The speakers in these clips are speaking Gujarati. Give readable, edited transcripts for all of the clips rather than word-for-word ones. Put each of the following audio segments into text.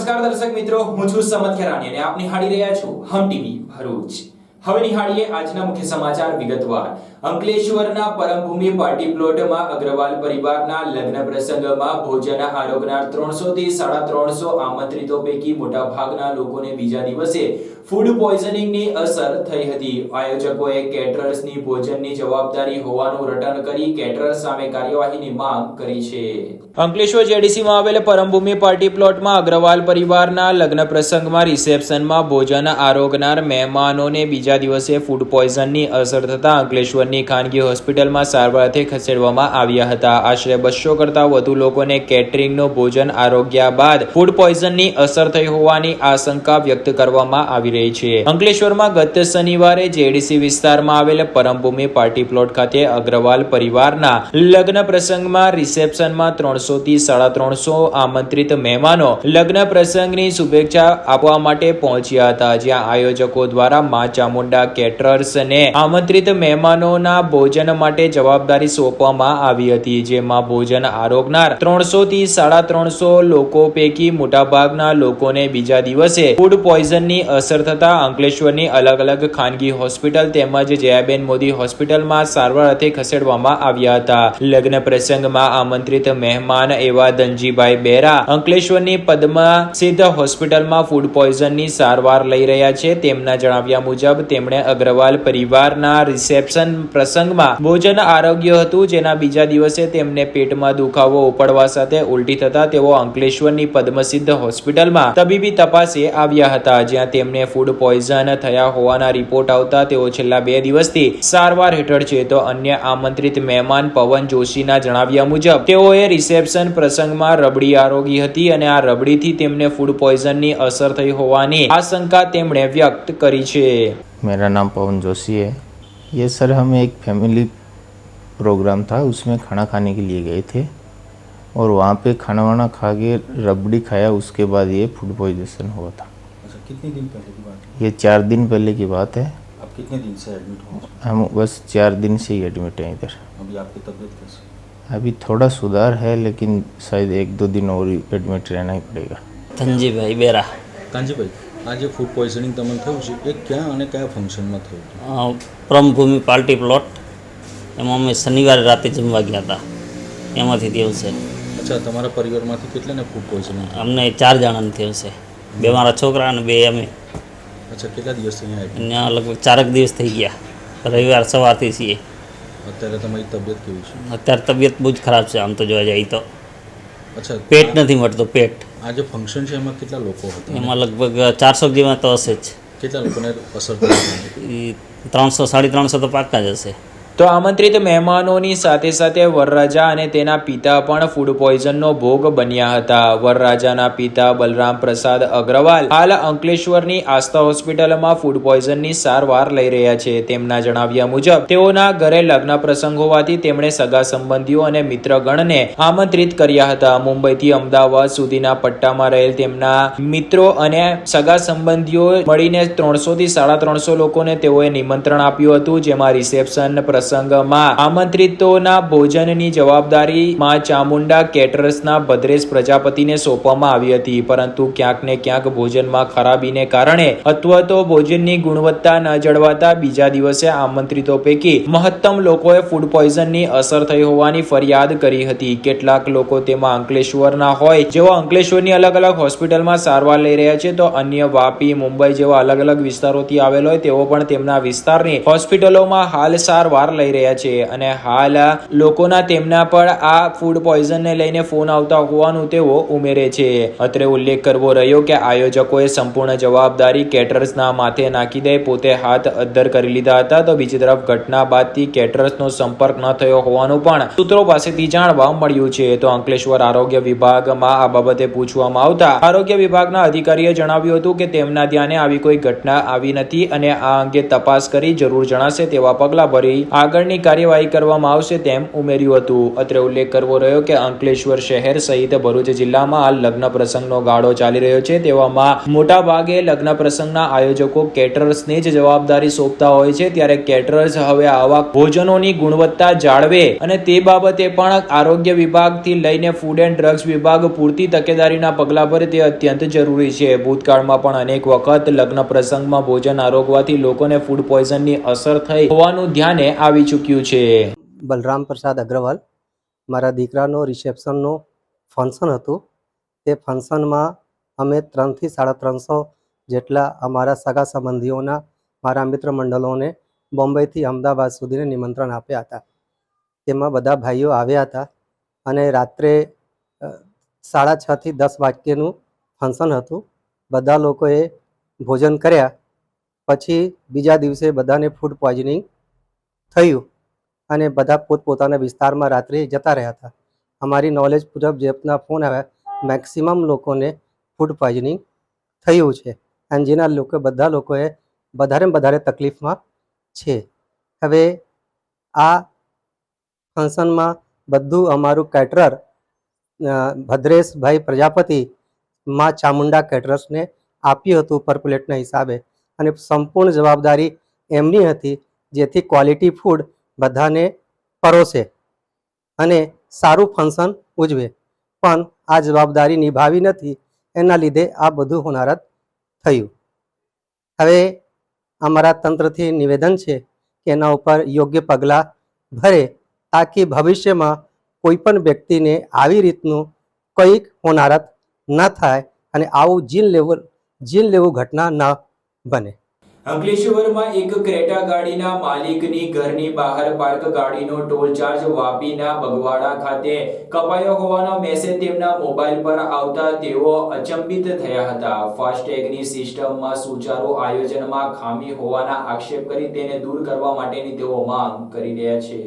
નમસ્કાર દર્શક મિત્રો, હું છું સમત ખેરાણી અને આપ નિહાળી રહ્યા છો હમ ટીવી ભરૂચ. હવે નિહાળીએ આજના મુખ્ય સમાચાર વિગતવાર. અંકલેશ્વરના પરમભૂમિ પાર્ટી પ્લોટમાં અગ્રવાલ પરિવારના લગ્ન પ્રસંગમાં ભોજન આરોગનાર 300 થી 350 આમંત્રિતો પૈકી મોટા ભાગના લોકોને બીજા દિવસે ફૂડ પોઈઝનિંગની અસર થઈ હતી. આયોજકોએ કેટરર્સની ભોજનની જવાબદારી હોવાનું રટણ કરી કેટરર્સ સામે કાર્યવાહીની માંગ કરી છે. અંકલેશ્વર જેડીસીમાં આવેલ પરમભૂમિ પાર્ટી પ્લોટમાં અગ્રવાલ પરિવારના લગ્ન પ્રસંગમાં રિસેપ્શનમાં ભોજન આરોગનાર મહેમાનોને બીજા દિવસે ફૂડ પોઈઝનની અસર થતા અંકલેશ્વરની ખાનગી હોસ્પિટલમાં સારવારથી ખસેડવામાં આવ્યા હતા. આશરે 200 કરતા વધુ લોકોને કેટરિંગનું ભોજન આરોગ્યા બાદ ફૂડ પોઈઝનની અસર થઈ હોવાની આશંકા વ્યક્ત કરવામાં આવી રહી છે. અંકલેશ્વરમાં ગત શનિવારે જેડીસી વિસ્તારમાં આવેલ પરમભૂમિ પાર્ટી પ્લોટ ખાતે અગ્રવાલ પરિવારના લગ્ન પ્રસંગમાં રિસેપ્શનમાં 300 થી 350 આમંત્રિત મહેમાનો લગ્ન પ્રસંગની શુભેચ્છા આપવા માટે પહોંચ્યા હતા. જ્યાં આયોજકો દ્વારા મા ચામુંડા કેટરર્સને આમંત્રિત મહેમાનોના ભોજન માટે જવાબદારી સોંપવામાં આવી હતી. જેમાં ભોજન આરોગનાર 300 થી 350 લોકો પૈકી મોટાભાગના લોકોને બીજા દિવસે ફૂડ પોઈઝનની અસર થતા અંકલેશ્વરની અલગ અલગ ખાનગી હોસ્પિટલ તેમજ જયાબેન મોદી હોસ્પિટલમાં સારવાર અર્થે ખસેડવામાં આવ્યા હતા. લગ્ન પ્રસંગમાં આમંત્રિત મહેમાન એવા ધનજીભાઈ બેરા અંકલેશ્વરની પદ્મસિદ્ધ હોસ્પિટલમાં ફૂડ પોઈઝનની સારવાર લઈ રહ્યા છે. તેમના જણાવ્યા મુજબ તેમણે અગ્રવાલ પરિવારના રિસેપ્શન પ્રસંગમાં ભોજન આરોગ્ય હતું. જેના બીજા દિવસે તેમને પેટમાં દુખાવો ઉપડવા સાથે ઉલટી થતા તેઓ અંકલેશ્વરની પદ્મસિદ્ધ હોસ્પિટલમાં તબીબી તપાસે આવ્યા હતા. જ્યાં તેમને ફૂડ પોઈઝન થયા હોવાના રિપોર્ટ આવતા તેઓ છેલ્લા 2 દિવસથી સારવાર હેઠળ છે. તો અન્ય આમંત્રિત મહેમાન પવન જોશીના જણાવ્યા મુજબ તેઓએ રિસેપ્શન પ્રસંગમાં રબડી આરોગી હતી અને આ રબડીથી તેમને ફૂડ પોઈઝનની અસર થઈ હોવાની આશંકા તેમણે વ્યક્ત કરી છે. मेरा नाम पवन जोशी है. ये सर हम एक फैमिली प्रोग्राम था, उसमें खाना खाने के लिए गए थे और वहाँ पे खाना वाना खा के रबड़ी खाया, उसके बाद ये फूड पॉइजन हुआ था. अच्छा, कितने दिन पहले की बात है? ये 4 दिन पहले की बात है. आप कितने दिन से एडमिट हो? हम बस 4 दिन से ही एडमिट हैं इधर. अभी आपकी तबीयत कैसी है? अभी थोड़ा सुधार है, लेकिन शायद 1-2 दिन और एडमिट रहना ही पड़ेगा. ધનજીભાઈ બેરા. કાંજીભાઈ, આ જે ફૂડ પોઈઝનિંગ તમને થયું છે એ ક્યાં અને કયા ફંક્શનમાં થયું હતું? પરમભૂમિ પાર્ટી પ્લોટ, એમાં અમે શનિવારે રાતે જમવા ગયા હતા, એમાંથી થયું છે. અચ્છા, તમારા પરિવારમાંથી કેટલાને ફૂડ પોઈઝનિંગ? અમને 4 જણાને થયું છે. 2 મારા છોકરા અને 2 અમે. અચ્છા, કેટલા દિવસથી અહીંયા આવ્યા? અહીંયા લગભગ 4 દિવસ થઈ ગયા. રવિવાર સવારથી છીએ. અત્યારે તમારી તબિયત કેવી છે? અત્યારે તબિયત બહુ જ ખરાબ છે આમ તો જોવા જઈએ તો. અચ્છા, પેટ નથી મળતું, પેટ. આ જે ફંક્શન છે એમાં કેટલા લોકો હતા? એમાં લગભગ 400 જેવા તો હશે જ. કેટલા લોકોને અસર થઈ? 300-350 તો પાક્કા જ હશે. તો આમંત્રિત મહેમાનોની સાથે સાથે વરરાજા અને તેના પિતા પણ ફૂડ પોઈઝનનો ભોગ બન્યા હતા. વરરાજાના પિતા બલરામ પ્રસાદ અગ્રવાલ હાલ અંકલેશ્વરની આસ્થા હોસ્પિટલમાં ફૂડ પોઈઝનની સારવાર લઈ રહ્યા છે. તેમના જણાવ્યા મુજબ તેઓના ઘરે લગ્ન પ્રસંગ હોવાથી તેમણે સગા સંબંધીઓ અને મિત્રગણને આમંત્રિત કર્યા હતા. મુંબઈથી અમદાવાદ સુધીના પટ્ટામાં રહેલ તેમના મિત્રો અને સગા સંબંધીઓ મળીને 300 થી 350 લોકોને તેઓએ નિમંત્રણ આપ્યું હતું. જેમાં રિસેપ્શન પ્રસંગમાં આમંત્રિતોના ભોજનની જવાબદારી મા ચામુંડા કેટરર્સના ભદ્રેશ પ્રજાપતિને સોંપવામાં આવી હતી. પરંતુ ક્યાંક ને ક્યાંક ભોજનમાં ખરાબીને કારણે અથવા તો ભોજનની ગુણવત્તા ન જળવાતા બીજા દિવસે આમંત્રિતો પૈકી મહત્તમ લોકોએ ફૂડ પોઈઝનની અસર થઈ હોવાની ફરિયાદ કરી હતી. કેટલાક લોકો તેમાં અંકલેશ્વરના હોય જેઓ અંકલેશ્વરની અલગ અલગ હોસ્પિટલમાં સારવાર લઈ રહ્યા છે, તો અન્ય વાપી, મુંબઈ જેવા અલગ અલગ વિસ્તારોથી આવેલ હોય તેઓ પણ તેમના વિસ્તારની હોસ્પિટલોમાં હાલ સારવાર લઈ રહ્યા છે. અને હાલ લોકોના તેમના પર આ ફૂડ પોઈઝનને લઈને ફોન આવતા હોવાનું તેઓ ઉમેરે છે. અત્રે ઉલ્લેખ કરવો રહ્યો કે આયોજકોએ સંપૂર્ણ જવાબદારી કેટરર્સના માથે નાખી દઈ પોતે હાથ અદ્ધર કરી લીધા હતા. તો બીજી તરફ ઘટના બાદથી કેટરર્સનો સંપર્ક ન થયો હોવાનું પણ સૂત્રો પાસેથી જાણવા મળ્યું છે. તો અંકલેશ્વર આરોગ્ય વિભાગમાં આ બાબતે પૂછવામાં આવતા આરોગ્ય વિભાગના અધિકારીએ જણાવ્યું હતું કે તેમના ધ્યાને આવી કોઈ ઘટના આવી નથી અને આ અંગે તપાસ કરી જરૂર જણાશે તેવા પગલાં ભરી આગળની કાર્યવાહી કરવામાં આવશે તેમ ઉમેર્યું હતું. અત્રે ઉલ્લેખ કરવો રહ્યો કે અંકલેશ્વર શહેર સહિત ભરૂચ જિલ્લામાં હાલ લગ્ન પ્રસંગનો ગાળો ચાલી રહ્યો છે. તેવામાં મોટા ભાગે લગ્ન પ્રસંગના આયોજકો કેટરર્સને જ જવાબદારી સોંપતા હોય છે. ત્યારે કેટરર્સ હવે આવા ભોજનોની ગુણવત્તા જાળવે અને તે બાબતે પણ આરોગ્ય વિભાગથી લઈને ફૂડ એન્ડ ડ્રગ્સ વિભાગ પૂરતી તકેદારીના પગલાં ભરે તે અત્યંત જરૂરી છે. ભૂતકાળમાં પણ અનેક વખત લગ્ન પ્રસંગમાં ભોજન આરોગવાથી લોકોને ફૂડ પોઈઝનની અસર થઈ હોવાનું ધ્યાને આવી ચૂક્યું છે. બલરામ પ્રસાદ અગ્રવાલ, મારા દીકરાનો રિસેપ્શનનો ફંક્શન હતું. તે ફંક્શનમાં અમે 300 થી 350 જેટલા અમારા સગા સંબંધીઓના, મારા મિત્ર મંડળોને બોમ્બેથી અમદાવાદ સુધીને નિમંત્રણ આપ્યા હતા. તેમાં બધા ભાઈઓ આવ્યા હતા અને રાત્રે 6:30 થી 10 વાગ્યાનું ફંક્શન હતું. બધા લોકોએ ભોજન કર્યા પછી બીજા દિવસે બધાને ફૂડ પોઈઝનિંગ થયું અને બધા પોતપોતાના વિસ્તારમાં રાત્રે જતા રહ્યા હતા. અમારી નોલેજ મુજબ જે આપના ફોન આવ્યા, મેક્સિમમ લોકોને ફૂડ પોઈઝનિંગ થયું છે અને જેના બધા લોકોએ વધારે તકલીફમાં છે. હવે આ ફંક્શનમાં બધું અમારું કેટરર ભદ્રેશભાઈ પ્રજાપતિ માં ચામુંડા કેટરર્સને આપ્યું હતું પર પ્લેટના હિસાબે અને સંપૂર્ણ જવાબદારી એમની હતી, જેથી ક્વોલિટી ફૂડ બધાને પરોસે અને સારું ફંક્શન ઉજવે. પણ આ જવાબદારી નિભાવી નથી, એના લીધે આ બધું હોનારત થયું. હવે અમારા તંત્રથી નિવેદન છે કે એના ઉપર યોગ્ય પગલાં ભરે, તાકી ભવિષ્યમાં કોઈ પણ વ્યક્તિને આવી રીતનું કંઈક હોનારત ન થાય અને આવું જીલ લેવું ઘટના ન બને. અંકલેશ્વરમાં એક ક્રેટા ગાડીના માલિકની ઘરની બહાર પાર્ક ગાડીનો ટોલ ચાર્જ વાપીના બગવાડા ખાતે કપાયો હોવાનો મેસેજ તેમના મોબાઈલ પર આવતા તેઓ અચંબિત થયા હતા. ફાસ્ટેગની સિસ્ટમમાં સુચારુ આયોજનમાં ખામી હોવાના આક્ષેપ કરી તેને દૂર કરવા માટેની તેઓ માંગ કરી રહ્યા છે.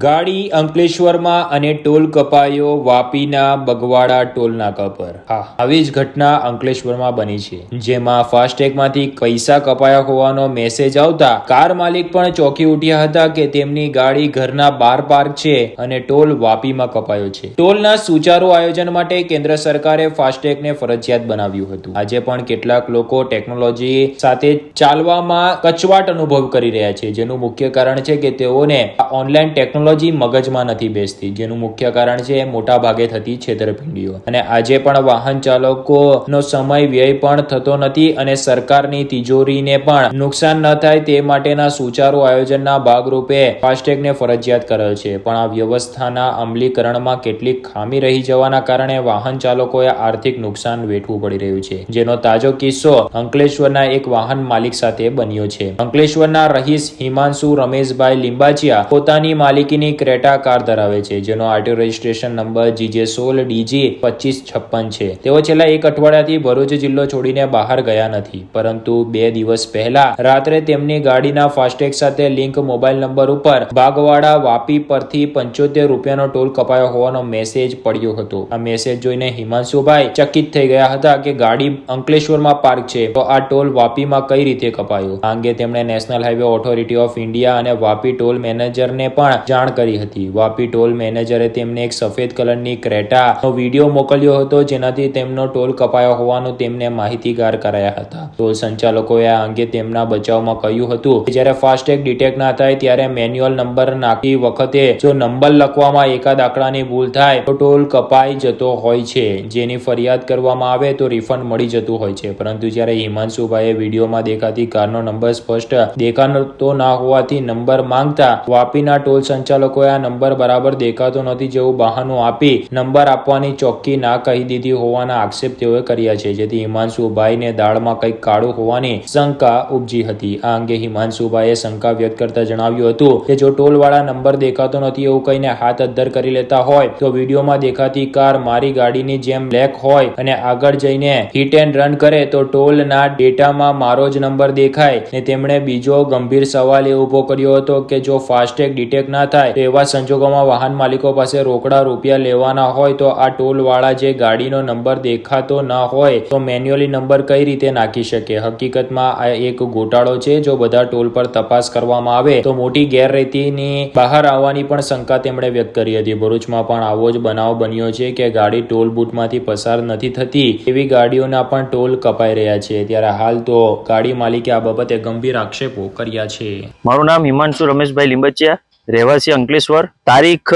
ગાડી અંકલેશ્વરમાં અને ટોલ કપાયો વાપીના બગવાડા ટોલ નાકા પર. આવી જ ઘટના અંકલેશ્વરમાં બની છે, જેમાં ફાસ્ટેગમાંથી પૈસા કપાયા હોવાનો મેસેજ આવતા કાર માલિક પણ ચોંકી ઉઠ્યા હતા કે તેમની ગાડી ઘરના બહાર પાર્ક છે અને ટોલ વાપીમાં કપાયો છે. ટોલના સુચારુ આયોજન માટે કેન્દ્ર સરકારે ફાસ્ટેગને ફરજિયાત બનાવ્યું હતું. આજે પણ કેટલાક લોકો ટેકનોલોજી સાથે ચાલવામાં કચવાટ અનુભવ કરી રહ્યા છે, જેનું મુખ્ય કારણ છે કે તેઓને ઓનલાઈન ટેકનોલોજી મગજમાં નથી બેસતી, જેનું મુખ્ય કારણ છે મોટા ભાગે થતી છેતરપિંડીઓ. અને આજે પણ વાહન ચાલકોનો સમય વ્યય પણ થતો નથી અને સરકારની તિજોરીને પણ નુકસાન ન થાય તે માટેના સુચારુ આયોજનના ભાગરૂપે ફાસ્ટેગને ફરજિયાત કરેલ છે. પણ આ વ્યવસ્થાના અમલીકરણમાં કેટલીક ખામી રહી જવાના કારણે વાહન ચાલકોએ આર્થિક નુકસાન વેઠવું પડી રહ્યું છે, જેનો તાજો કિસ્સો અંકલેશ્વરના એક વાહન માલિક સાથે બન્યો છે. અંકલેશ્વરના રહીશ હિમાંશુ રમેશભાઈ લિંબાચિયા પોતાની માલિકીની ક્રેટા કાર ધરાવે છે, જેનો આરટીઓ રજિસ્ટ્રેશન નંબર GJ16DG2556 છે. તેઓ છેલ્લા એક અઠવાડિયાથી ભરૂચ જિલ્લો છોડીને બહાર ગયા નથી, પરંતુ 2 દિવસ પહેલા રાત્રે તેમની ગાડીના ફાસ્ટેગ સાથે લિંક મોબાઈલ નંબર ઉપર બાગવાડા વાપી પરથી 75 રૂપિયાનો ટોલ કપાયો હોવાનો મેસેજ પડ્યો હતો. આ મેસેજ જોઈને હિમાંશુભાઈ ચકિત થઈ ગયા હતા કે ગાડી અંકલેશ્વરમાં પાર્ક છે, તો આ ટોલ વાપીમાં કઈ રીતે કપાયો. આ અંગે તેમણે national highway authority of India અને વાપી ટોલ મેનેજરને પણ જાણ કરી હતી. વાપી ટોલ મેનેજરે તેમને એક સફેદ કલરની ક્રેટાનો વિડીયો મોકલ્યો હતો, જેનાથી તેમનો ટોલ કપાયો હોવાનું તેમને માહિતીગાર કરાયા હતા. ટોલ સંચાલકોએ આ અંગે તેમના બચાવમાં કહ્યું હતું કે જ્યારે ફાસ્ટેગ ડિટેક્ટ ના થાય ત્યારે મેન્યુઅલ નંબર નાખતી વખતે જો નંબર લખવામાં એકાદ આંકડાની ભૂલ થાય તો ટોલ કપાઈ જતો હોય છે, જેની ફરિયાદ કરવામાં આવે તો રિફંડ મળી જતું હોય છે. પરંતુ જ્યારે હિમાંશુભાઈએ વિડીયોમાં દેખાતી કારનો નંબર સ્પષ્ટ દેખાતો ના હોવાથી નંબર માંગતા વાપીના ટોલ સંચાલકોએ આ નંબર બરાબર દેખાતો નથી જેવું બહાનું આપી નંબર આપવાની ચોખ્ખી ના કહી દીધી હોવાના આક્ષેપ તેઓએ કર્યા છે, જેથી હિમાંશુભાઈને દાળમાં કંઈક કાળું હોવાની શંકા ઉપજી હતી. આ અંગે હિમાંશુભાઈએ શંકા વ્યક્ત કરતા જણાવ્યું હતું કે જો ટોલવાળા નંબર દેખાતો નથી એવું કહીને હાથ અદ્ધર કરી લેતા હોય તો વિડીયોમાં દેખાતી કાર મારી ગાડીની જેમ બ્લેક હોય અને આગળ જઈને હિટ એન્ડ રન કરે તો ટોલના ડેટામાં મારો જ નંબર દેખાય. ને તેમણે બીજો ગંભીર સવાલ એ ઉભો કર્યો હતો કે જો ફાસ્ટેગ ડિટેક્ટ ના થાય તો એવા સંજોગોમાં વાહન માલિકો પાસે રોકડા રૂપિયા લેવાના હોય તો આ ટોલ વાળા જે ગાડીનો નંબર દેખાતો ન હોય તો મેન્યુઅલી નંબર કઈ રીતે નાખી શકે? હકીકતમાં આ એક ગોટાળો છે. જો બધા ટોલ પર તપાસ કરવામાં આવે તો મોટી ગેરરીતિની બહાર આવવાની પણ શંકા તેમણે વ્યક્ત કરી હતી. ભરૂચમાં પણ આવો જ બનાવ બન્યો છે કે ગાડી ટોલ બૂથમાંથી પસાર નથી થતી એવી ગાડીઓના પણ ટોલ કપાઈ રહ્યા છે. ત્યારે હાલ તો ગાડી માલિકે આ બાબતે ગંભીર આક્ષેપો કર્યા છે. મારું નામ હિમાંશુ રમેશભાઈ લીંબચિયા, રહેવાસી અંકલેશ્વર. તારીખ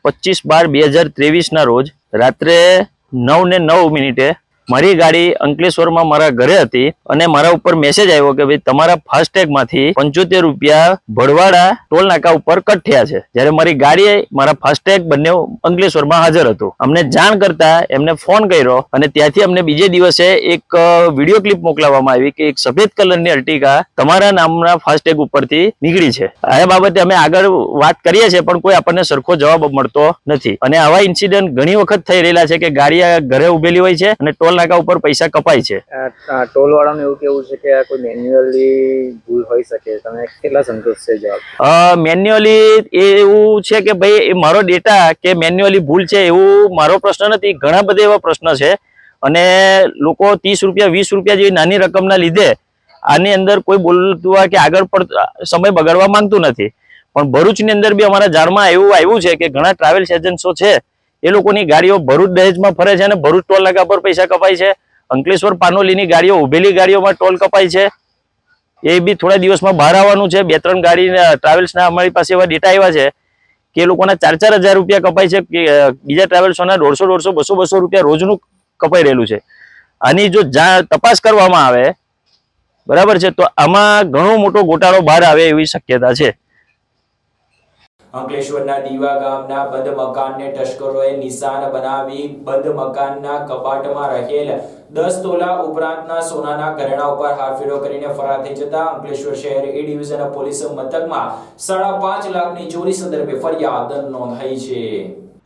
25/12/2023 ના રોજ રાત્રે 9:09 મારી ગાડી અંકલેશ્વરમાં મારા ઘરે હતી અને મારા ઉપર મેસેજ આવ્યો કે ભાઈ તમારા ફાસ્ટેગમાંથી 75 રૂપિયા ભડવાડા ટોલ નાકા ઉપર કટ થયા છે. જ્યારે મારી ગાડી મારા ફાસ્ટેગ બંને અંકલેશ્વરમાં હાજર હતું. અમને જાણ કરતા એમને ફોન કર્યો અને ત્યાંથી અમને બીજે દિવસે એક વિડીયો ક્લિપ મોકલવામાં આવી કે એક સફેદ કલરની અર્ટિગા તમારા નામના ફાસ્ટેગ ઉપરથી નીકળી છે. આ બાબતે અમે આગળ વાત કરીએ છીએ પણ કોઈ આપણને સરખો જવાબ મળતો નથી અને આવા ઇન્સિડન્ટ ઘણી વખત થઈ રહેલા છે કે ગાડી ઘરે ઉભેલી હોય છે અને ટોલ નાકા ઉપર પૈસા કપાય છે. ટોલ વાળાનું એવું કેવું છે કે આ કોઈ મેન્યુઅલી ભૂલ હોઈ શકે, તમે કેટલા સંતોષ છે જવાબ? મેન્યુઅલી એવું છે કે ભાઈ મારો ડેટા કે મેન્યુઅલી ભૂલ છે એવું મારો પ્રશ્ન નથી. ઘણા બધા એવા પ્રશ્ન છે અને લોકો 30 રૂપિયા 20 રૂપિયા જેવી નાની રકમના લીધે આની અંદર કોઈ બોલતું હોય કે આગળ પણ સમય બગાડવા માંગતું નથી. પણ ભરૂચની અંદર બી અમારા જાણમાં એવું આવ્યું છે કે ઘણા ટ્રાવેલ્સ એજન્ટો છે એ લોકોની ગાડીઓ ભરૂચ દહેજમાં ફરે છે અને ભરૂચ ટોલ નાકા પર પૈસા કપાય છે. અંકલેશ્વર પાનોલીની ગાડીઓ ઉભેલી ગાડીઓમાં ટોલ કપાય છે. એ બી થોડા દિવસમાં બહાર આવવાનું છે. 2-3 ગાડી ટ્રાવેલ્સના અમારી પાસે એવા ડેટા આવ્યા છે કે એ લોકોના 4-4 હજાર રૂપિયા કપાય છે. બીજા ટ્રાવેલ્સોના 150-150 200-200 રૂપિયા રોજનું કપાઈ રહેલું છે. આની જો તપાસ કરવામાં આવે બરાબર છે તો આમાં ઘણો મોટો ગોટાળો બહાર આવે એવી શક્યતા છે. અંકલેશ્વરના દીવા ગામના બંધ મકાનને તસ્કરોએ નિશાન બનાવી બંધ મકાનના કબાટમાં રહેલ 10 તોલા ઉપરાંતના સોનાના ઘરેણા ઉપર હાથફેરો કરીને ફરાર થઈ જતા અંકલેશ્વર શહેર એ ડિવિઝન પોલીસ મથકમાં 5.5 લાખની ચોરી સંદર્ભે ફરિયાદ નોંધાઈ છે.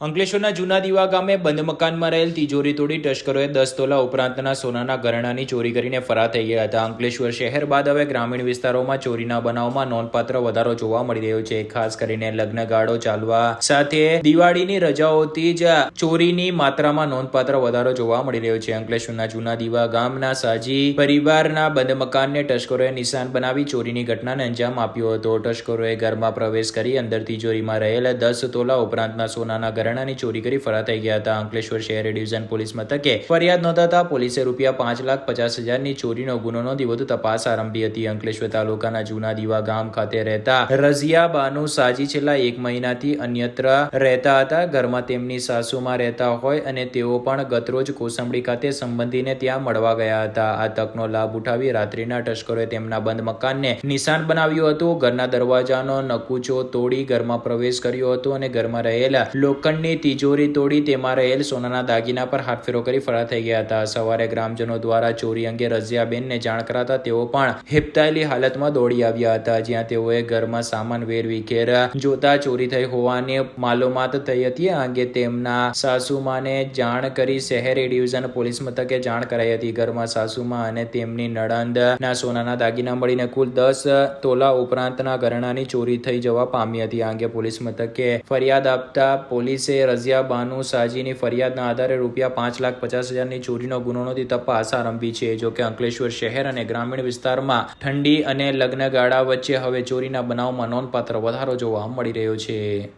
અંકલેશ્વરના જૂના દીવા ગામે બંધ મકાનમાં રહેલ તિજોરી તોડી તસ્કરોએ 10 તોલા ઉપરાંતના સોનાના ઘરેણાની ચોરી કરીને ફરાર થઈ ગયા હતા. અંકલેશ્વર શહેર બાદ હવે ગ્રામીણ વિસ્તારોમાં ચોરીના બનાવમાં નોંધપાત્ર વધારો જોવા મળી રહ્યો છે. ખાસ કરીને લગ્નગાળો ચાલવા સાથે દિવાળીની રજાઓથી જ ચોરીની માત્રામાં નોંધપાત્ર વધારો જોવા મળી રહ્યો છે. અંકલેશ્વરના જૂના દીવા ગામના સાજી પરિવારના બંધ મકાનને તસ્કરોએ નિશાન બનાવી ચોરીની ઘટનાને અંજામ આપ્યો હતો. તસ્કરોએ ઘરમાં પ્રવેશ કરી અંદર તિજોરીમાં રહેલ 10 તોલા ઉપરાંતના સોનાના ઘરેણાની ચોરી કરી ફરાર થઈ ગયા હતા. અંકલેશ્વર શહેર ડિવિઝન પોલીસ મથકે ફરિયાદ નોંધાતા પોલીસે રૂપિયા 5,50,000ની ચોરીનો ગુનો નોંધી વધુ તપાસ આરંભી હતી. અંકલેશ્વર તાલુકાના જૂના દીવા ગામ ખાતે રહેતા રઝિયા બાનુ સાજી છેલ્લા 1 મહિનાથી અન્યત્ર રહેતા હતા. ઘરમાં તેમની સાસુમાં રહેતા હોય અને તેઓ પણ ગતરોજ કોસંબડી ખાતે સંબંધીને ત્યાં મળવા ગયા હતા. આ તકનો લાભ ઉઠાવી રાત્રિના તસ્કરોએ તેમના બંધ મકાનને નિશાન બનાવ્યું હતું. ઘરના દરવાજાનો નકુચો તોડી ઘરમાં પ્રવેશ કર્યો હતો અને ઘરમાં રહેલા લોખંડની તિજોરી તોડી તેમાં રહેલ સોનાના દાગીના પર હાથફેરો કરી ફરાર થઈ ગયા હતા. સવારે ગ્રામજનો દ્વારા ચોરી અંગે રઝિયાબેનને જાણ કરાતા તેઓ પણ હેપતાયેલી હાલતમાં દોડી આવ્યા હતા. જ્યાં તેઓએ ઘરમાં સામાન વેરવિખેર જોતા ચોરી થઈ હોવાની માલુમાત થઈ હતી. આ અંગે તેમના સાસુમાને જાણ કરી શહેર એ ડિવિઝન પોલીસ મથકે જાણ કરાઈ હતી. ઘરમાં સાસુમા અને તેમની નણંદના સોનાના દાગીના મળીને કુલ 10 તોલા ઉપરાંતના ઘરેણાની ચોરી થઈ જવા પામી હતી. આ અંગે પોલીસ મથકે ફરિયાદ આપતા પોલીસે રઝિયા બાનુ સાજીની ફરિયાદના આધારે રૂપિયા 5,50,000ની ચોરીનો ગુનો નોંધી તપાસ આરંભી છે. જોકે અંકલેશ્વર શહેર અને ગ્રામીણ વિસ્તારમાં ઠંડી અને લગ્નગાળા વચ્ચે હવે ચોરીના બનાવમાં નોંધપાત્ર વધારો જોવા મળી રહ્યો છે.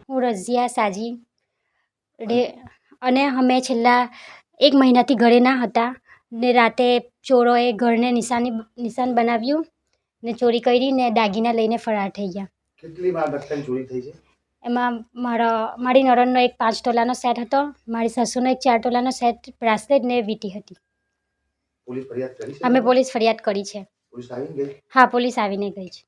હું રઝિયા સાજી અને અમે છેલ્લા 1 મહિનાથી ઘરે ના હતા ને રાતે ચોરોએ ઘરને નિશાન બનાવ્યું ને ચોરી કરી ને દાગીના લઈને ફરાર થઈ ગયા. કેટલી વાર ચોરી થઈ છે? એમાં મારી નણંદનો એક 5 તોલાનો સેટ હતો, મારી સાસુનો એક 4 તોલાનો સેટ બ્રાસલેટ ને વીંટી હતી. પોલીસ ફરિયાદ કરી છે? અમે પોલીસ ફરિયાદ કરી છે. પોલીસ આવીને ગઈ? હા, પોલીસ આવીને ગઈ છે.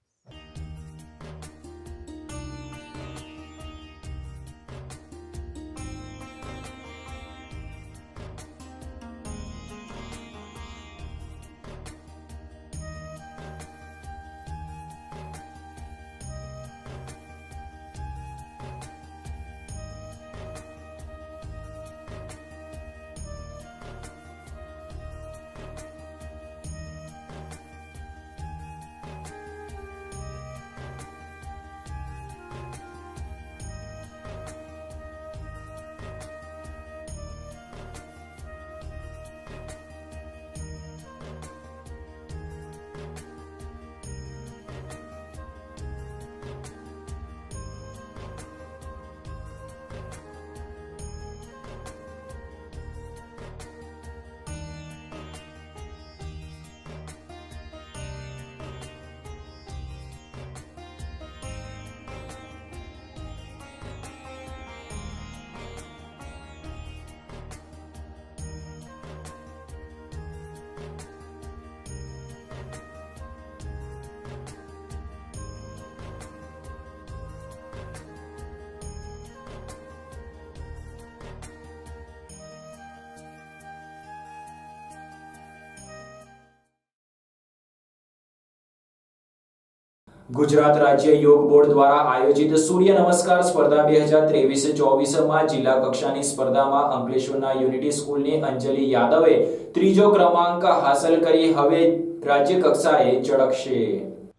ગુજરાત રાજ્ય યોગ બોર્ડ દ્વારા આયોજિત સૂર્ય નમસ્કાર સ્પર્ધા 2023-24 જિલ્લા કક્ષાની સ્પર્ધામાં અંકલેશ્વરના યુનિટી સ્કૂલની અંજલિ યાદવે ત્રીજો ક્રમાંક હાંસલ કરી હવે રાજ્ય કક્ષાએ ઝળકશે.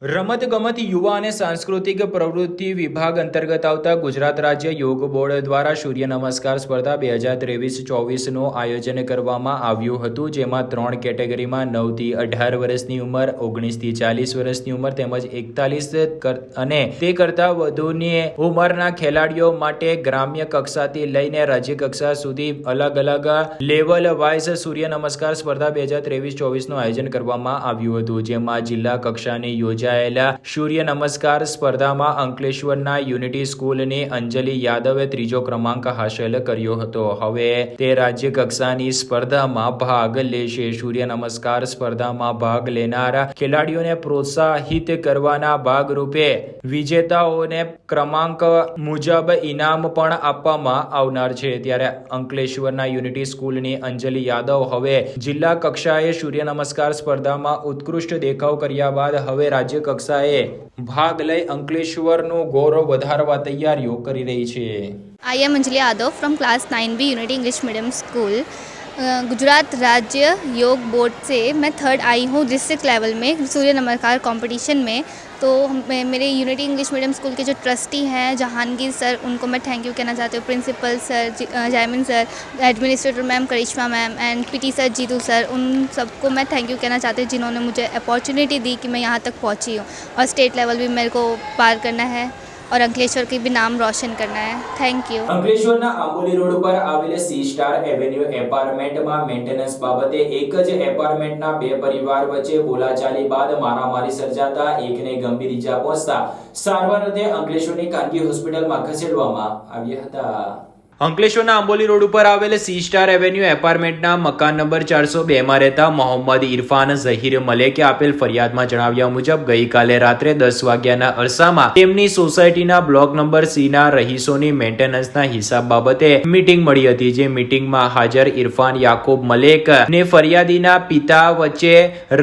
રમત ગમત યુવા અને સાંસ્કૃતિક પ્રવૃત્તિ વિભાગ અંતર્ગત આવતા ગુજરાત રાજ્ય યોગ બોર્ડ દ્વારા સૂર્ય નમસ્કાર સ્પર્ધા 2023-24 નું આયોજન કરવામાં આવ્યું હતું, જેમાં 3 કેટેગરીમાં 9 થી 18 વર્ષની ઉંમર, 19 થી 40 વર્ષની ઉંમર તેમજ 41 અને તે કરતા વધુની ઉંમરના ખેલાડીઓ માટે ગ્રામ્ય કક્ષાથી લઈને રાજ્ય કક્ષા સુધી અલગ અલગ લેવલ વાઇઝ સૂર્ય નમસ્કાર સ્પર્ધા 2023-24 નું આયોજન કરવામાં આવ્યું હતું, જેમાં જિલ્લા કક્ષાની યોજાયેલા સૂર્ય નમસ્કાર સ્પર્ધામાં અંકલેશ્વરના યુનિટી સ્કૂલની અંજલિ યાદવે ત્રીજો ક્રમાંક હાંસલ કર્યો હતો. હવે તે રાજ્ય કક્ષાની સ્પર્ધામાં ભાગ લેશે. સૂર્ય નમસ્કાર સ્પર્ધામાં ભાગ લેનારા ખેલાડીઓને પ્રોત્સાહિત કરવાના ભાગરૂપે વિજેતાઓને ક્રમાંક મુજબ ઇનામ પણ આપવામાં આવનાર છે. ત્યારે અંકલેશ્વરના યુનિટી સ્કૂલની અંજલિ યાદવ હવે જિલ્લા કક્ષાએ સૂર્ય નમસ્કાર સ્પર્ધામાં ઉત્કૃષ્ટ દેખાવ કર્યા બાદ હવે રાજ્ય કક્ષાએ ભાગ લઈ અંકલેશ્વરનું ગૌરવ વધારવા તૈયારીઓ કરી રહી છે. I am Anjali Yadav from class 9B unity English medium school. Gujarat राज्य योग बोर्ड से मैं 3rd आई हूँ डिस्ट्रिक्ट लेवल में सूर्य नमस्कार कंपटीशन में. तो मेरे यूनिटी इंग्लिश मीडियम स्कूल के जो ट्रस्टी हैं जहांगीर सर, उनको मैं थैंक यू कहना चाहती हूँ. Principal sir Jaymin sir, administrator ma'am Karishma ma'am and PT sir Jitu sir, उन सबको मैं थैंक यू कहना चाहती हूँ जिन्होंने मुझे अपॉर्चुनिटी दी कि मैं यहाँ तक पहुँची हूँ. और स्टेट लेवल भी मेरे को पार करना है और अंकलेश्वर की भी नाम रोशन करना है. Thank you. અંકલેશ્વરના આંબોલી રોડ પર આવેલ સી સ્ટાર એવેન્યુ એપાર્ટમેન્ટમાં મેન્ટેનન્સ બાબતે એક જ એપાર્ટમેન્ટના 2 પરિવાર વચ્ચે બોલાચાલી બાદ મારામારી સર્જાતા એકને ગંભીર ઈજા પહોંચતા સારવાર અર્થે અંકલેશ્વરની ખાનગી હોસ્પિટલમાં ખસેડવામાં આવ્યા હતા. અંકલેશ્વરના આંબોલી રોડ ઉપર આવેલ સી સ્ટાર એવેન્યુ એપાર્ટમેન્ટના મકાન નંબર 402 માં રહેતા મોહમ્મદ ઇરફાન ઝહીર મલેકે આપેલ ફરિયાદમાં જણાવ્યા મુજબ ગઈકાલે રાત્રે 10 વાગ્યાના અરસામાં તેમની સોસાયટીના બ્લોક નંબર સી ના રહીશોની મેન્ટેનન્સના હિસાબ બાબતે મીટિંગ મળી હતી. જે મીટિંગમાં હાજર ઇરફાન યાકુબ મલેક ને ફરિયાદીના પિતા વચ્ચે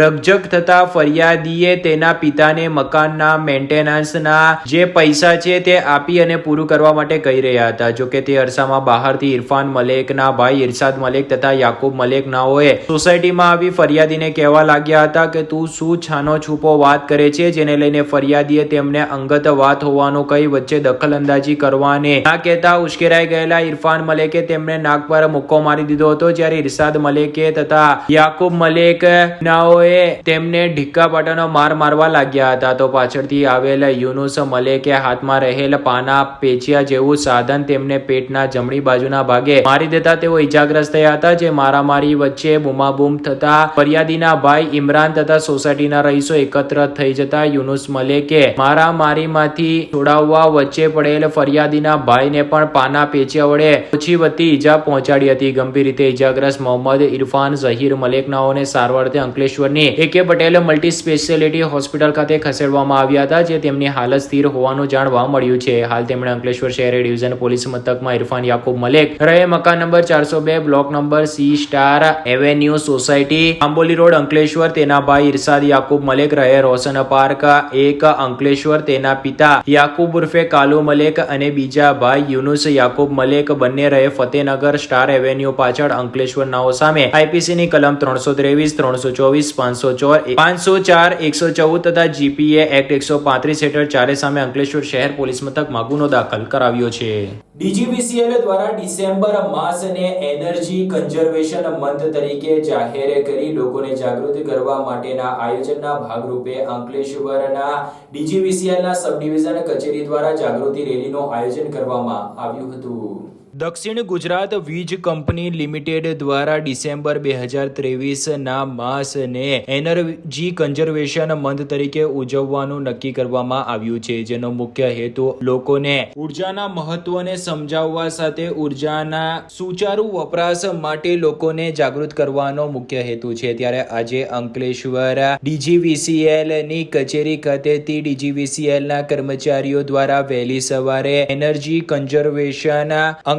રકઝક થતા ફરિયાદીએ તેના પિતાને મકાનના મેન્ટેનન્સના જે પૈસા છે તે આપી અને પૂરું કરવા માટે કહી રહ્યા હતા. જોકે તે અરસા બહારથી ઇરફાન મલેકના ભાઈ ઇરશાદ મલેક તથા યાકુબ મલેક નાઓએ સોસાયટીમાં આવી ફરિયાદીને કહેવા લાગ્યા હતા કે તું શું છાનો છૂપો વાત કરે છે, જેને લઈને ફરિયાદીએ તેમને અંગત વાત હોવાનું કહી વચ્ચે દખલઅંદાજી કરવાને ના કહેતા ઉશ્કેરાઈ ગયેલા ઇરફાન મલેકે તેમને નાક પર મુક્કો મારી દીધો હતો. જ્યારે ઇરશાદ મલેકે તથા યાકુબ મલેક નાઓએ તેમને ઢીક્કા પાટાનો માર મારવા લાગ્યા હતા. તો પાછળથી આવેલ યુનુસ મલેકે હાથમાં રહેલ પાના પેચિયા જેવું સાધન તેમને પેટના જમણી બાજુના ભાગે મારી દેતા તેઓ ઈજાગ્રસ્ત થયા હતા. જે મારામારી વચ્ચે બૂમાબૂમ થતા ફરિયાદીના ભાઈ ઇમરાન તથા સોસાયટીના રહીશો એકત્ર થઈ જતા યુનુસ મલેકે મારામારીમાંથી છોડાવવા વચ્ચે પડેલ ફરિયાદીના ભાઈને પણ પાના પેચિયા વડે ઓછી વધતી ઈજા પહોંચાડી હતી. ગંભીર રીતે ઈજાગ્રસ્ત મોહમ્મદ ઇરફાન ઝહીર મલેકનાઓને સારવારથી અંકલેશ્વરની AK Patel multi speciality hospital ખાતે ખસેડવામાં આવ્યા હતા, જે તેમની હાલત સ્થિર હોવાનું જાણવા મળ્યું છે. હાલ તેમણે અંકલેશ્વર શહેર ડિવિઝન પોલીસ મથકમાં ઇરફાન યાકુબ મલેક રહે મકાન number 402 block number C star avenue society Amboli road Ankleshwar, તેના ભાઈ ઇરશાદ યાકુબ મલેક રહે રોશન પાર્ક 1 અંકલેશ્વર, તેના પિતા યાકુબ ઉર્ફે કાલુ મલેક અને બીજા ભાઈ યુનુસ યાકુબ મલેક બંને રહે ફતેનગર સ્ટાર એવેન્યુ પાછળ અંકલેશ્વર નાઓ સામે IPC ની કલમ 323, 324, 504, 114 તથા GPA એક્ટ 135 હેઠળ ચારે સામે અંકલેશ્વર શહેર પોલીસ મથકમાં ગુનો દાખલ કરાવ્યો છે. DGVCL દ્વારા ડિસેમ્બર માસને એનર્જી કન્ઝર્વેશન મંથ તરીકે જાહેર કરી લોકોને જાગૃત કરવા માટેના આયોજનના ભાગરૂપે અંકલેશ્વરના DGVCLના સબ ડિવિઝન કચેરી દ્વારા જાગૃતિ રેલીનું આયોજન કરવામાં આવ્યું હતું. દક્ષિણ ગુજરાત વીજ કંપની લિમિટેડ દ્વારા ડિસેમ્બર 2023 ના માસને એનર્જી કન્ઝર્વેશન મંથ તરીકે ઉજવવાનું નક્કી કરવામાં આવ્યું છે, જેનો મુખ્ય હેતુ લોકોને ઉર્જાના મહત્વને સમજાવવા સાથે ઉર્જાના સુચારુ વપરાશ માટે લોકોને જાગૃત કરવાનો મુખ્ય હેતુ છે. ત્યારે આજે અંકલેશ્વર DGVCL ની કચેરી ખાતેથી DGVCL ના કર્મચારીઓ દ્વારા વહેલી સવારે એનર્જી કન્ઝર્વેશન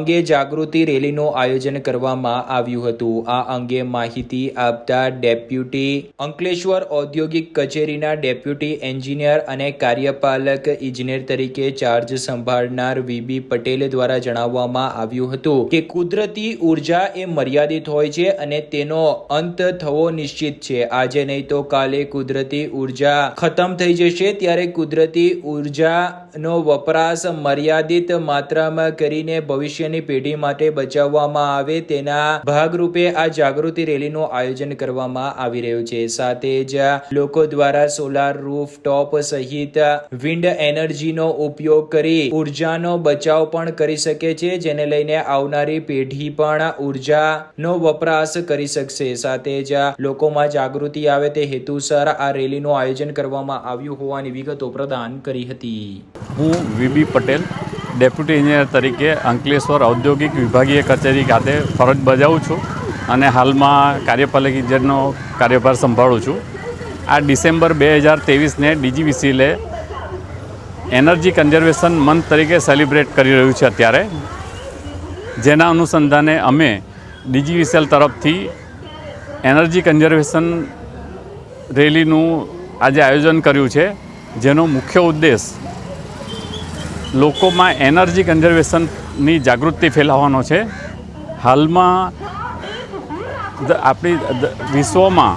અંગે જાગૃતિ રેલીનું આયોજન કરવામાં આવ્યું હતું. આ અંગે માહિતી આપતા ડેપ્યુટી અંકલેશ્વર ઔદ્યોગિક કચેરીના ડેપ્યુટી એન્જિનિયર અને કાર્યપાલક ઇજનેર તરીકે ચાર્જ સંભાળનાર વીબી પટેલ દ્વારા જણાવવામાં આવ્યું હતું કે કુદરતી ઉર્જા એ મર્યાદિત હોય છે અને તેનો અંત થવો નિશ્ચિત છે. આજે નહીં તો કાલે કુદરતી ઉર્જા ખતમ થઈ જશે, ત્યારે કુદરતી ઉર્જાનો વપરાશ મર્યાદિત માત્રામાં કરીને ભવિષ્યની પેઢી માટે બચાવવામાં આવે તેના ભાગરૂપે આ જાગૃતિ રેલીનું આયોજન કરવામાં આવી રહ્યું છે. સાથે જ લોકો દ્વારા સોલાર રૂફટોપ સહિત વિન્ડ એનર્જીનો ઉપયોગ કરી ઉર્જાનો બચાવ પણ કરી શકે છે, જેને લઈને આવનારી પેઢી પણ ઉર્જાનો વપરાશ કરી શકશે. સાથે જ લોકોમાં જાગૃતિ આવે તે હેતુસર આ રેલીનું આયોજન કરવામાં આવ્યું હોવાની વિગતો પ્રદાન કરી હતી. હું વીબી પટેલ ડેપ્યુટી એન્જિનિયર તરીકે અંકલેશ્વર ઔદ્યોગિક વિભાગીય કચેરી ખાતે ફરજ બજાવું છું અને હાલમાં કાર્યપાલક ઇજનેરનો કાર્યભાર સંભાળું છું. આ ડિસેમ્બર 2023ને ડીજીવીસીએલે એનર્જી કન્ઝર્વેશન મંથ તરીકે સેલિબ્રેટ કરી રહ્યું છે અત્યારે, જેના અનુસંધાને અમે ડીજીવીસીએલ તરફથી એનર્જી કન્ઝર્વેશન રેલીનું આજે આયોજન કર્યું છે, જેનો મુખ્ય ઉદ્દેશ લોકોમાં એનર્જી કન્ઝર્વેશનની જાગૃતિ ફેલાવવાનો છે. હાલમાં આપણી વિશ્વમાં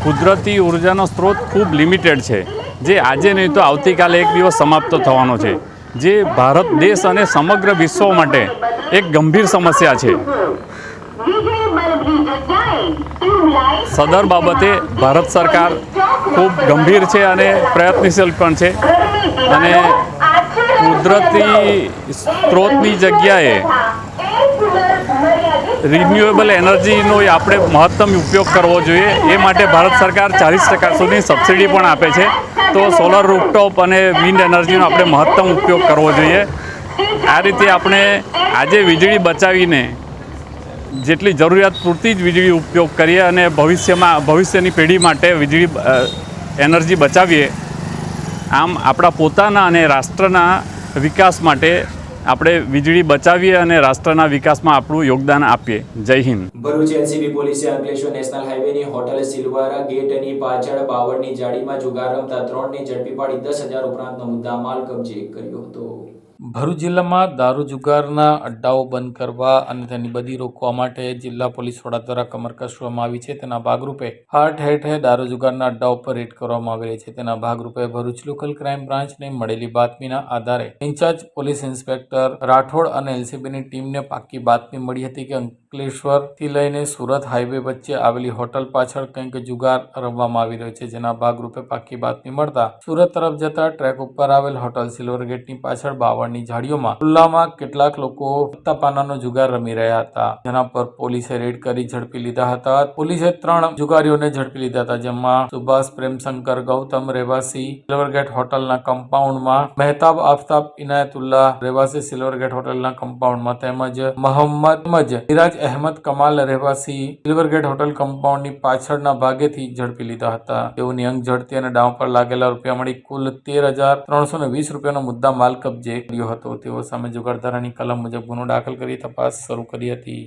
કુદરતી ઉર્જાનો સ્ત્રોત ખૂબ લિમિટેડ છે, જે આજે નહીં તો આવતીકાલે એક દિવસ સમાપ્ત થવાનો છે, જે ભારત દેશ અને સમગ્ર વિશ્વ માટે એક ગંભીર સમસ્યા છે. સદર બાબતે ભારત સરકાર ખૂબ ગંભીર છે અને પ્રયત્નશીલ પણ છે અને કુદરતી સ્ત્રોતની જગ્યાએ રિન્યુએબલ એનર્જીનો આપણે મહત્તમ ઉપયોગ કરવો જોઈએ. એ માટે ભારત સરકાર 40% સુધી સબસિડી પણ આપે છે. તો સોલર રૂફટોપ અને વિન્ડ એનર્જીનો આપણે મહત્તમ ઉપયોગ કરવો જોઈએ. આ રીતે આપણે આજે વીજળી બચાવીને જેટલી જરૂરિયાત પૂરતી જ વીજળી ઉપયોગ કરીએ અને ભવિષ્યની પેઢી માટે વીજળી એનર્જી બચાવીએ. આમ આપણા પોતાના અને રાષ્ટ્રના વિકાસ માટે આપણે વીજળી બચાવીએ અને રાષ્ટ્રના વિકાસમાં આપણું યોગદાન આપીએ. જય હિન્દ. ભરૂચ એલસીબી પોલીસે અંકલેશ્વર નેશનલ હાઈવેની હોટલ સિલ્વર ગેટની પાછળ બાવળની જાળીમાં જુગાર રમતા 3ને ઝડપી પાડી 10,000 ઉપરાંતનો મુદ્દામાલ કબજે કર્યો હતો. ભરૂચ જિલ્લામાં દારૂ જુગારના અડ્ડાઓ બંધ કરવા અને તેની બદી રોકવા માટે જિલ્લા પોલીસ વડા દ્વારા કમર કસવામાં આવી છે. તેના ભાગરૂપે ઠેર ઠેર દારૂ જુગારના અડ્ડાઓ પર રેડ કરવામાં આવી રહી છે. તેના ભાગરૂપે ભરૂચ લોકલ ક્રાઇમ બ્રાન્ચને મળેલી બાતમીના આધારે ઇન્ચાર્જ પોલીસ ઇન્સ્પેક્ટર રાઠોડ અને એલસીબીની ટીમને પાક્કી બાતમી મળી હતી કે અંકલેશ્વરથી લઈને સુરત હાઈવે વચ્ચે આવેલી હોટલ પાછળ કંઈક જુગાર રમવામાં આવી રહ્યો છે. જેના ભાગરૂપે પાક્કી બાતમી મળતા સુરત તરફ જતા ટ્રેક ઉપર આવેલ હોટલ સિલ્વર ગેટની પાછળ બાવળની ઝાડીઓમાં ખુલ્લામાં કેટલાક લોકો પત્તા પાનાનો જુગાર રમી રહ્યા હતા, જેના પર પોલીસે રેડ કરી ઝડપી લીધા હતા. પોલીસે 3 જુગારીઓને ઝડપી લીધા હતા, જેમાં સુભાષ પ્રેમશંકર ગૌતમ રહેવાસી સિલ્વરગેટ હોટલના કમ્પાઉન્ડમાં, મહેતાબ આફતાબ ઇનાયતુલ્લાહ રહેવાસી સિલ્વરગેટ હોટલના કમ્પાઉન્ડમાં તેમજ મોહમ્મદ મિરાજ અહેમદ કમાલ રહેવાસી સિલ્વરગેટ હોટલ કમ્પાઉન્ડની પાછળના ભાગેથી ઝડપી લીધા હતા. તેઓની અંગ ઝડપી અને દાવ પર લાગેલા રૂપિયા મળી કુલ 13,320 રૂપિયાનો મુદ્દા માલ કબજે કર્યો હતો. તેઓ સામે જુગારધારાની કલમ મુજબ ગુનો દાખલ કરી તપાસ શરૂ કરી હતી.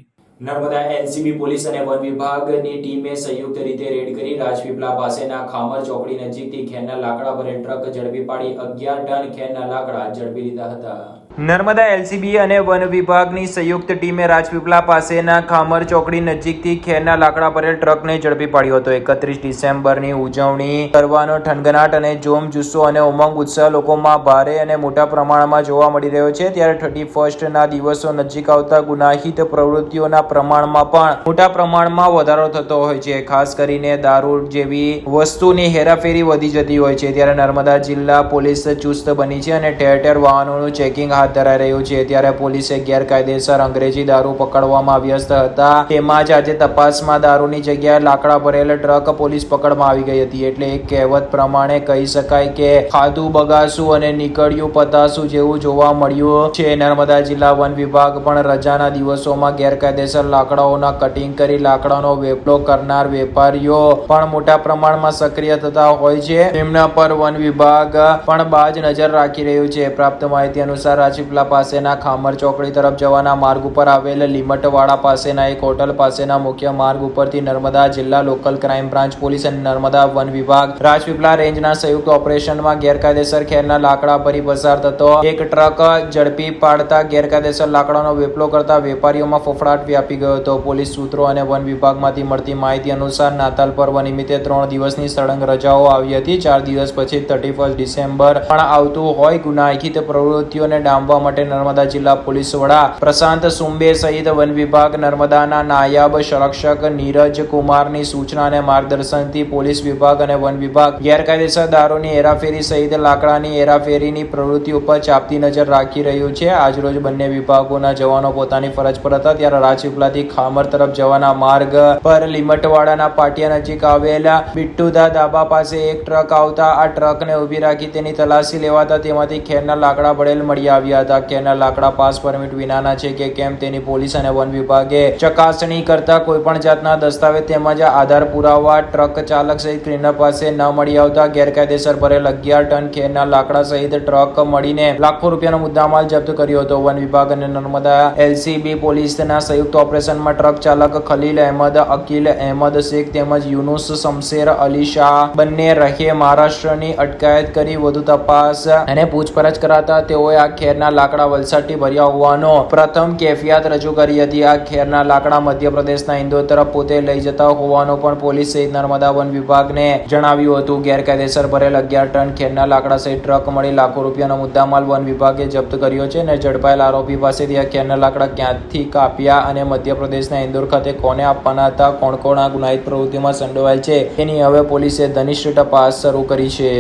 નર્મદા એલસીબી પોલીસ અને વન વિભાગની ટીમે સંયુક્ત રીતે રેડ કરી રાજપીપળા પાસેના ખામર ચોકડી નજીકથી ખેરના લાકડા ભરેલ ટ્રક ઝડપી પાડી 11 ટન ખેરના લાકડા ઝડપી લીધા હતા. નર્મદા એલસીબી અને વન વિભાગની સંયુક્ત ટીમે રાજપીપળા પાસેના ખામર ચોકડી નજીકથી ખેરના લાકડા ભરેલ ટ્રકને ઝડપી પાડ્યો હતો. 31 ડિસેમ્બરની ઉજવણી કરવાનો ઠનગનાટ અને જોમ જુસ્સો અને ઉમંગ ઉત્સાહ લોકોમાં ભારે અને મોટા પ્રમાણમાં જોવા મળી રહ્યો છે. ત્યારે 31ના દિવસો નજીક આવતા ગુનાહિત પ્રવૃત્તિઓના પ્રમાણમાં પણ મોટા પ્રમાણમાં વધારો થતો હોય છે. ખાસ કરીને દારૂ જેવી વસ્તુની હેરાફેરી વધી જતી હોય છે. ત્યારે નર્મદા જિલ્લા પોલીસ ચુસ્ત બની છે અને ઠેર ઠેર વાહનોનું ચેકિંગ હાથ ધરાઈ રહ્યું છે. ત્યારે પોલીસે ગેરકાયદેસર અંગ્રેજી દારૂ પકડવામાં વ્યસ્ત હતા. તેમાં જ આજે તપાસમાં દારૂની જગ્યાએ લાકડા ભરેલ ટ્રક પોલીસ પકડમાં આવી ગઈ હતી. એટલે એક કહેવત પ્રમાણે કહી શકાય કે ખાધું બગાસું અને નીકળ્યું પતાસું જેવું જોવા મળ્યું છે. નર્મદા જિલ્લા વન વિભાગ પણ રજાના દિવસોમાં ગેરકાયદેસર લાકડાઓના કટિંગ કરી લાકડાનો વેપલો કરનાર વેપારીઓ પણ મોટા પ્રમાણમાં સક્રિય થતા હોય છે. તેમના પર વન વિભાગ પણ બાજ નજર રાખી રહ્યું છે. પ્રાપ્ત માહિતી અનુસાર રાજપીપળા પાસેના ખામર ચોકડી તરફ જવાના માર્ગ ઉપર આવેલ લીમટવાડા પાસેના એક હોટલ પાસેના મુખ્ય માર્ગ ઉપરથી નર્મદા જિલ્લા લોકલ ક્રાઇમ બ્રાન્ચ પોલીસ અને નર્મદા વન વિભાગ રાજપીપળા રેન્જના સંયુક્ત ઓપરેશનમાં ગેરકાયદેસર ખેરના લાકડા ભરી પસાર થતો એક ટ્રક ઝડપી પાડતા ગેરકાયદેસર લાકડાનો વેપલો કરતા વેપારીઓમાં ફફડાટ વ્યાપી ગયો હતો. પોલીસ સૂત્રો અને વન વિભાગમાંથી મળતી માહિતી અનુસાર નાતાલ પર્વ નિમિત્તે 3 દિવસની સળંગ રજાઓ આવી હતી. 4 દિવસ પછી 31 ડિસેમ્બર પણ આવતું હોય ગુનાહિત પ્રવૃત્તિઓને ડામવા માટે નર્મદા જિલ્લા પોલીસ વડા પ્રશાંત સુંબે સહિત વન વિભાગ નર્મદાના નાયબ સંરક્ષક નીરજ કુમારની સૂચના અને માર્ગદર્શનથી પોલીસ વિભાગ અને વન વિભાગ ગેરકાયદેસર દારૂની હેરાફેરી સહિત લાકડાની હેરાફેરીની પ્રવૃત્તિ ઉપર ચાંપતી નજર રાખી રહ્યું છે. આજરોજ બંને વિભાગોના જવાનો પોતાની ફરજ પર હતા ત્યારે રાજપીપળાથી ખામર તરફ જવાના માર્ગ પર લીમટવાડાના પાટિયા નજીક આવેલા બિટ્ટુદા ધાબા પાસે એક ટ્રક આવતા આ ટ્રકને ઊભી રાખી તેની તલાશી લેવાતા તેમાંથી ખેરના લાકડા ભરેલ મળી આવ્યા હતા. ખેરના લાકડા પાસ પરમિટ વિનાના છે કે કેમ તેની પોલીસ અને વન વિભાગે ચકાસણી કરતા કોઈ પણ જાતના દસ્તાવેજ તેમજ આધાર પુરાવા ટ્રક ચાલક સહિત ક્લીનર પાસે ન મળી આવતા ગેરકાયદેસર ભરેલ 11 ટન ખેરના લાકડા સહિત ટ્રક મળીને લાખો રૂપિયાનો મુદ્દામાલ જપ્ત કર્યો હતો. વન વિભાગ અને નર્મદા LCB પોલીસના સંયુક્ત ઓપરેશનમાં ટ્રક ચાલક ખલીલ અહેમદ, અકીલ અહેમદ શેખ તેમજ યુનુસ શમશેર અલી શાહ બંને રહે મહારાષ્ટ્રની અટકાયત કરી વધુ તપાસ અને પૂછપરછ કરાતા તેઓએ આ ખેરના લાકડા વલસાડથી ભર્યા હોવાનો પ્રથમ કેફિયત રજૂ કરી હતી. આ ખેરના લાકડા મધ્યપ્રદેશના ઇન્દોર તરફ પોતે લઈ જતા હોવાનું પણ પોલીસ સહિત નર્મદા વન વિભાગને જણાવ્યું હતું. ગેરકાયદેસર ભરેલ 11 ટન ખેરના લાકડા સહિત ટ્રક મળી લાખો રૂપિયાનો મુદ્દામાલ વન વિભાગે જપ્ત કર્યો છે અને ઝડપાયેલ આરોપી પાસેથી આ ખેરના લાકડા ક્યાંથી કાપ્યા અને મધ્યપ્રદેશના ઇન્દોર ખાતે કોને આપવાના હતા, કોણ કોણ આ ગુનાહિત પ્રવૃત્તિમાં સંડોવાયેલ છે તેની હવે પોલીસે ઘનિષ્ઠ તપાસ શરૂ કરી છે.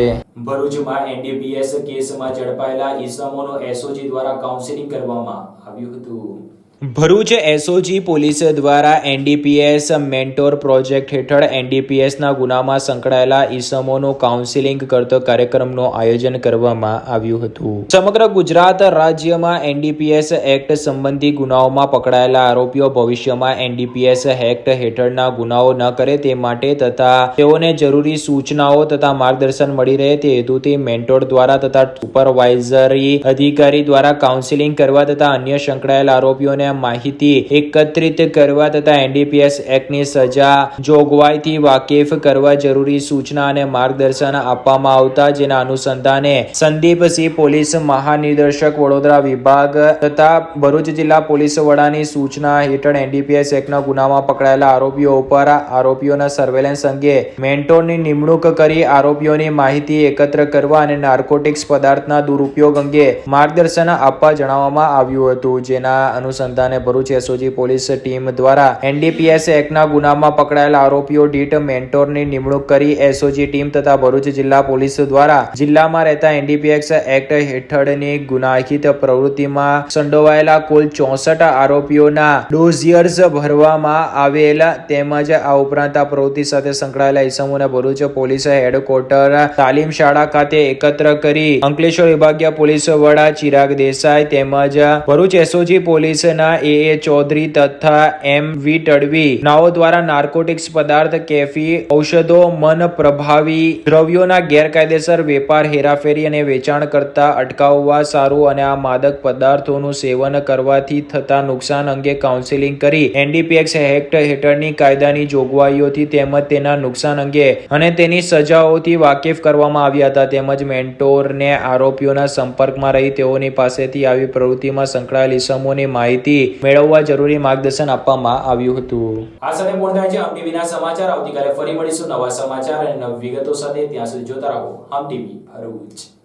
ભરૂચમાં NDPS કેસમાં ઝડપાયેલા ઈસમોનો SOG દ્વારા કાઉન્સેલિંગ કરવામાં આવ્યું હતું. ભરૂચ SOG પોલીસ દ્વારા NDPS મેન્ટોર પ્રોજેક્ટ હેઠળ NDPSના ગુનામાં સંકળાયેલા ઈસમોનું કાઉન્સેલિંગ કરતો કાર્યક્રમનું આયોજન કરવામાં આવ્યું હતું. સમગ્ર ગુજરાત રાજ્યમાં NDPS એક્ટ સંબંધી ગુનાઓમાં પકડાયેલા આરોપીઓ ભવિષ્યમાં NDPS એક્ટ હેઠળના ગુનાઓ ન કરે તે માટે તથા તેઓને જરૂરી સૂચનાઓ તથા માર્ગદર્શન મળી રહે તે હેતુથી મેન્ટોર દ્વારા તથા સુપરવાઇઝરી અધિકારી દ્વારા કાઉન્સેલિંગ કરવા તથા અન્ય સંકળાયેલા આરોપીઓને માહિતી એકત્રિત કરવા તથા NDPS એક્ટની સજા જોગવાઈથી વાકેફ કરવા જરૂરી સૂચના અને માર્ગદર્શન આપવામાં આવતા જેના અનુસંધાને સંદીપસિંહ પોલીસ મહાનિર્દેશક વડોદરા વિભાગ તથા ભરૂચ જિલ્લા પોલીસ વડાની સૂચના હેઠળ NDPS એક્ટના ગુનામાં પકડાયેલા આરોપીઓ ઉપર આરોપીઓના સર્વેલન્સ અંગે મેન્ટોરની નિમણૂક કરી આરોપીઓની માહિતી એકત્ર કરવા અને નાર્કોટિક્સ પદાર્થના દુરુપયોગ અંગે માર્ગદર્શન આપવા જણાવવામાં આવ્યું હતું. જેના અનુસંધાને ભરૂચ SOG પોલીસ ટીમ દ્વારા NDPS એક્ટના ગુનામાં પકડાયેલા આરોપીઓ દીઠ મેન્ટોરની નિમણૂક કરી SOG ટીમ તથા ભરૂચ જિલ્લા પોલીસ દ્વારા જિલ્લામાં રહેતા NDPS એક્ટ હેઠળની ગુનાહિત પ્રવૃત્તિમાં સંડોવાયેલા કુલ 64 આરોપીઓના ડોઝિયર્સ ભરવામાં આવેલા તેમજ આ ઉપરાંત આ પ્રવૃત્તિ સાથે સંકળાયેલા ઈસમોને ભરૂચ પોલીસ હેડક્વાર્ટર તાલીમ શાળા ખાતે એકત્ર કરી અંકલેશ્વર વિભાગીય પોલીસ વડા ચિરાગ દેસાઈ તેમજ ભરૂચ SOG પોલીસના AA ચૌધરી તથા MV તડવી નાઓ દ્વારા નાર્કોટિક્સ પદાર્થ, કેફી, ઔષધો, મન પ્રભાવી દ્રવ્યોના ગેરકાયદેસર વેપાર, હેરાફેરી અને વેચાણ કરતા અટકાવવા સારું અને આ માદક પદાર્થોનું સેવન કરવાથી થતા નુકસાન અંગે કાઉન્સેલિંગ કરી NDPS એક્ટ હેઠળની કાયદાની જોગવાઈઓથી તેમજ તેના નુકસાન અંગે અને તેની સજાઓથી વાકેફ કરવામાં આવ્યા હતા. તેમજ મેન્ટોરને આરોપીઓના સંપર્કમાં રહી તેઓની પાસેથી આવી પ્રવૃત્તિમાં સંકળાયેલ ઈસમોની માહિતી મેળવવા જરૂરી માર્ગદર્શન આપવામાં આવ્યું હતું. આ સાથે પૂર્ણ થાય છે હમ ટીવીના સમાચાર. આવતીકાલે ફરી મળીશું નવા સમાચાર અને નવી વિગતો સાથે. ત્યાં સુધી જોતા રહો હમ ટીવી ભરૂચ.